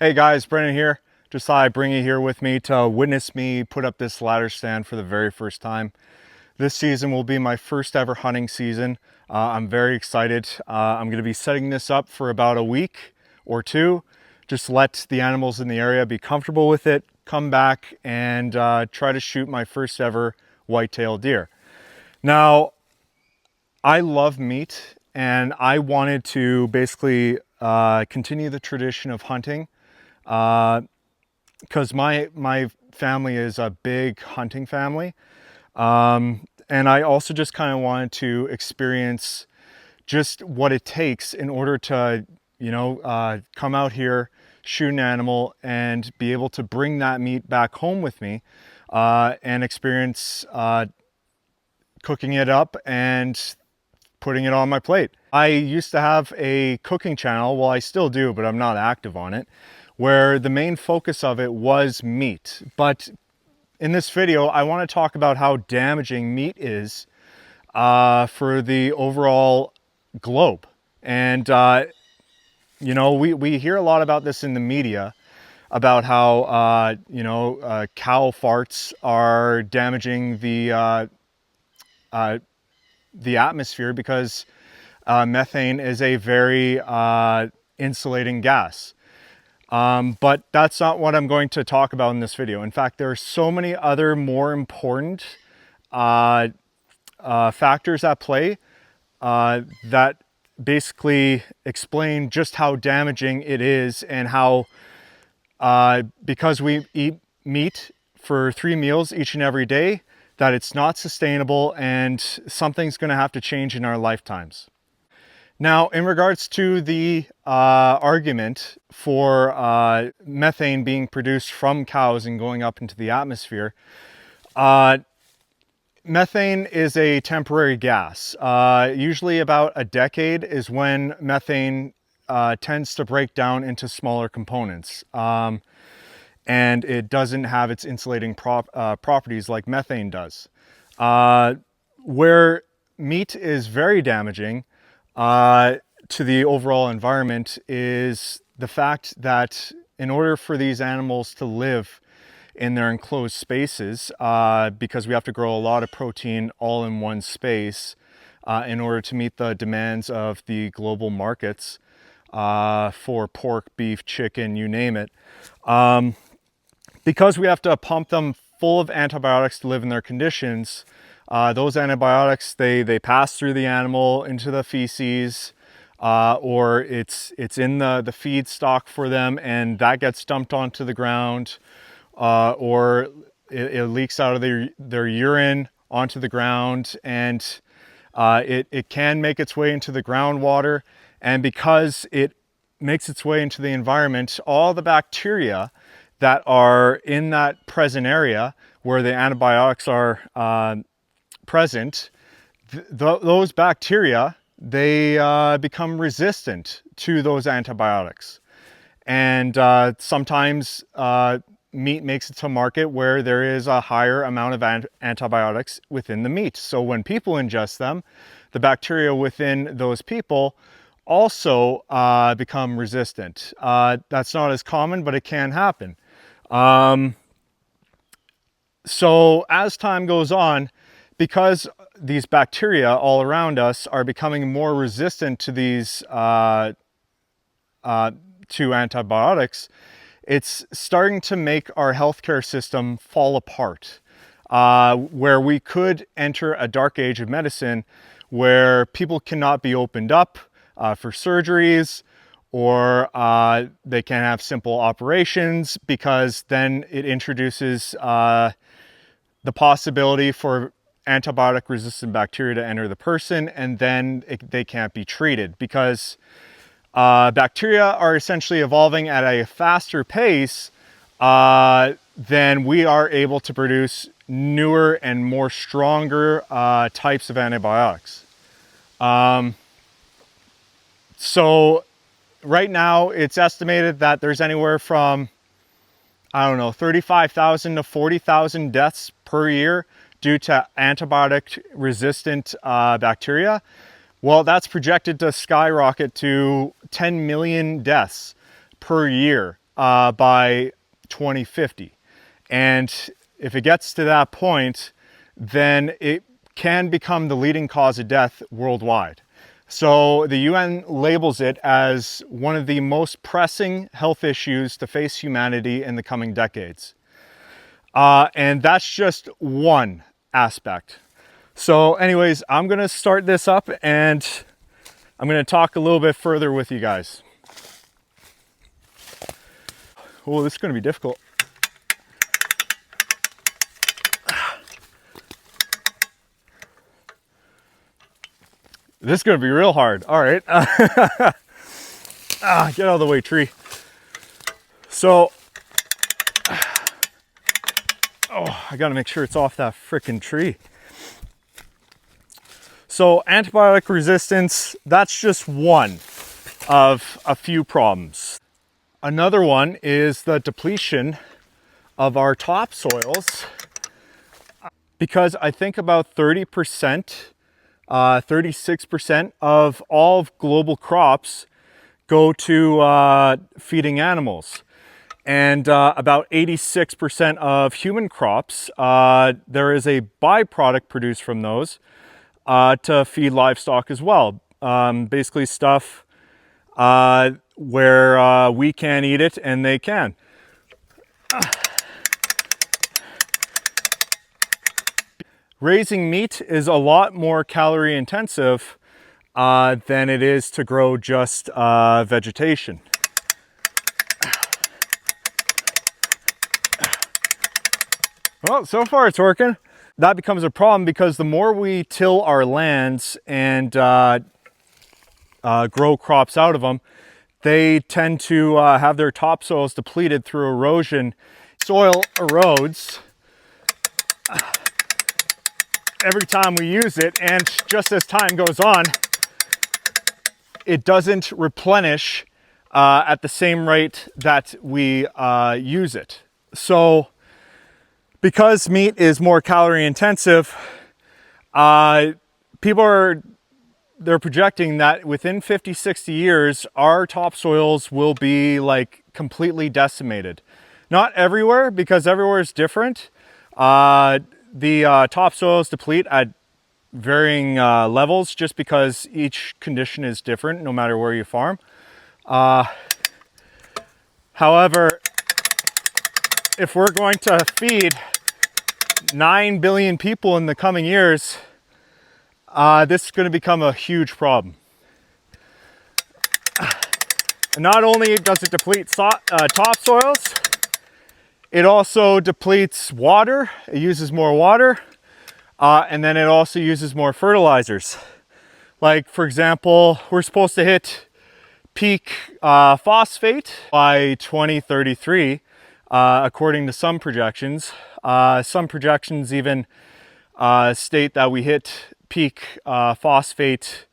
Hey guys, Brennan here. Just thought I'd bring you here with me to witness me put up this ladder stand for the very first time. This season will be my first ever hunting season. I'm very excited. I'm going to be setting this up for about a week or two. Just let the animals in the area be comfortable with it, come back and try to shoot my first ever white-tailed deer. Now, I love meat and I wanted to basically continue the tradition of hunting because my family is a big hunting family, and I also just kind of wanted to experience just what it takes in order to come out here, shoot an animal, and be able to bring that meat back home with me and experience cooking it up and putting it on my plate. I used to have a cooking channel, well I still do, but I'm not active on it, where the main focus of it was meat. But in this video, I want to talk about how damaging meat is for the overall globe. And we hear a lot about this in the media, about how cow farts are damaging the atmosphere because methane is a very insulating gas. But that's not what I'm going to talk about in this video. In fact, there are so many other more important factors at play that basically explain just how damaging it is, and how because we eat meat for 3 meals each and every day, that it's not sustainable and something's going to have to change in our lifetimes. Now, in regards to the argument for methane being produced from cows and going up into the atmosphere, methane is a temporary gas. Usually about a decade is when methane tends to break down into smaller components. And it doesn't have its insulating properties like methane does. Where meat is very damaging to the overall environment is the fact that in order for these animals to live in their enclosed spaces, because we have to grow a lot of protein all in one space in order to meet the demands of the global markets for pork, beef, chicken, you name it. Because we have to pump them full of antibiotics to live in their conditions, those antibiotics, they pass through the animal into the feces, or it's in the feed stock for them, and that gets dumped onto the ground, or it leaks out of their urine onto the ground, and it can make its way into the groundwater. And because it makes its way into the environment, all the bacteria that are in that present area where the antibiotics are present, those bacteria, they become resistant to those antibiotics. And sometimes meat makes it to market where there is a higher amount of antibiotics within the meat. So when people ingest them, the bacteria within those people also become resistant. That's not as common, but it can happen. So as time goes on, because these bacteria all around us are becoming more resistant to these to antibiotics, it's starting to make our healthcare system fall apart, where we could enter a dark age of medicine where people cannot be opened up for surgeries, or they can have simple operations, because then it introduces the possibility for antibiotic resistant bacteria to enter the person, and then they can't be treated, because bacteria are essentially evolving at a faster pace than we are able to produce newer and more stronger types of antibiotics. So right now it's estimated that there's anywhere from, I don't know, 35,000 to 40,000 deaths per year due to antibiotic resistant bacteria. Well, that's projected to skyrocket to 10 million deaths per year by 2050. And if it gets to that point, then it can become the leading cause of death worldwide. So the UN labels it as one of the most pressing health issues to face humanity in the coming decades. And that's just one aspect. So anyways, I'm gonna start this up and I'm gonna talk a little bit further with you guys. Oh, this is gonna be difficult. This is gonna be real hard. All right. Get out of the way, tree. So, oh, I gotta make sure it's off that frickin' tree. So antibiotic resistance, that's just one of a few problems. Another one is the depletion of our topsoils, because I think about 30%, 36% of all of global crops go to feeding animals. And about 86% of human crops, there is a byproduct produced from those to feed livestock as well. Basically stuff where we can't eat it and they can. Raising meat is a lot more calorie intensive than it is to grow just vegetation. Well, so far it's working. That becomes a problem because the more we till our lands and grow crops out of them, they tend to have their topsoils depleted through erosion. Soil erodes every time we use it, and just as time goes on, it doesn't replenish at the same rate that we use it. So because meat is more calorie intensive, they're projecting that within 50, 60 years, our topsoils will be like completely decimated. Not everywhere, because everywhere is different. The topsoils deplete at varying levels just because each condition is different no matter where you farm. However, if we're going to feed 9 billion people in the coming years, this is going to become a huge problem. And not only does it deplete topsoils, it also depletes water. It uses more water, and then it also uses more fertilizers. Like, for example, we're supposed to hit peak phosphate by 2033, according to some projections. Some projections even state that we hit peak phosphate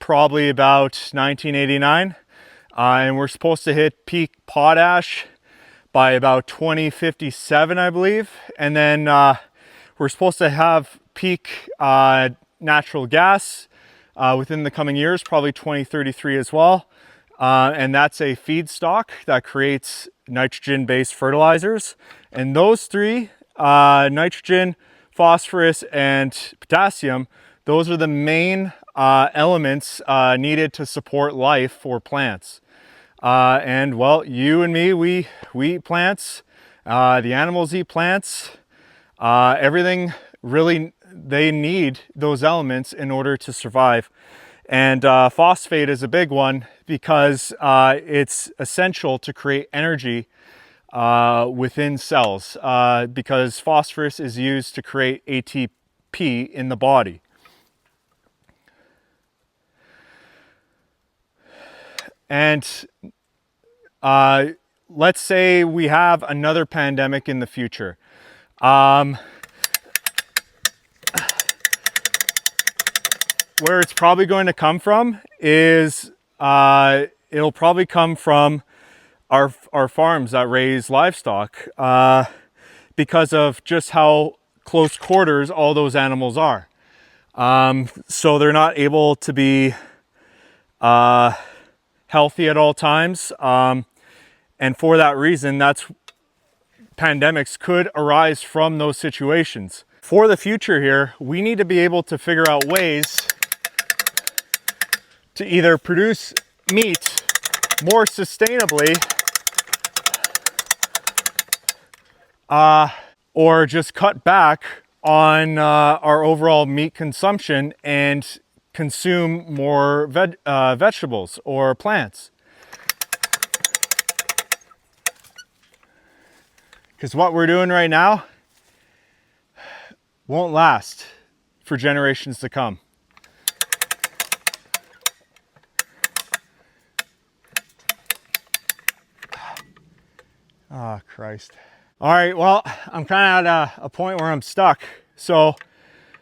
probably about 1989, and we're supposed to hit peak potash by about 2057, I believe. And then we're supposed to have peak natural gas within the coming years, probably 2033 as well. And that's a feedstock that creates nitrogen-based fertilizers. And those three, nitrogen, phosphorus, and potassium, those are the main elements needed to support life for plants. And well, you and me, we eat plants, the animals eat plants, everything really, they need those elements in order to survive. And phosphate is a big one because it's essential to create energy within cells, because phosphorus is used to create ATP in the body. And let's say we have another pandemic in the future. Where it's probably going to come from is it'll probably come from our farms that raise livestock, because of just how close quarters all those animals are. So they're not able to be healthy at all times. And for that reason, pandemics could arise from those situations. For the future here, we need to be able to figure out ways to either produce meat more sustainably or just cut back on our overall meat consumption and consume more vegetables or plants. Because what we're doing right now won't last for generations to come. Oh, Christ. All right, well, I'm kind of at a point where I'm stuck. So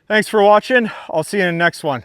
thanks for watching. I'll see you in the next one.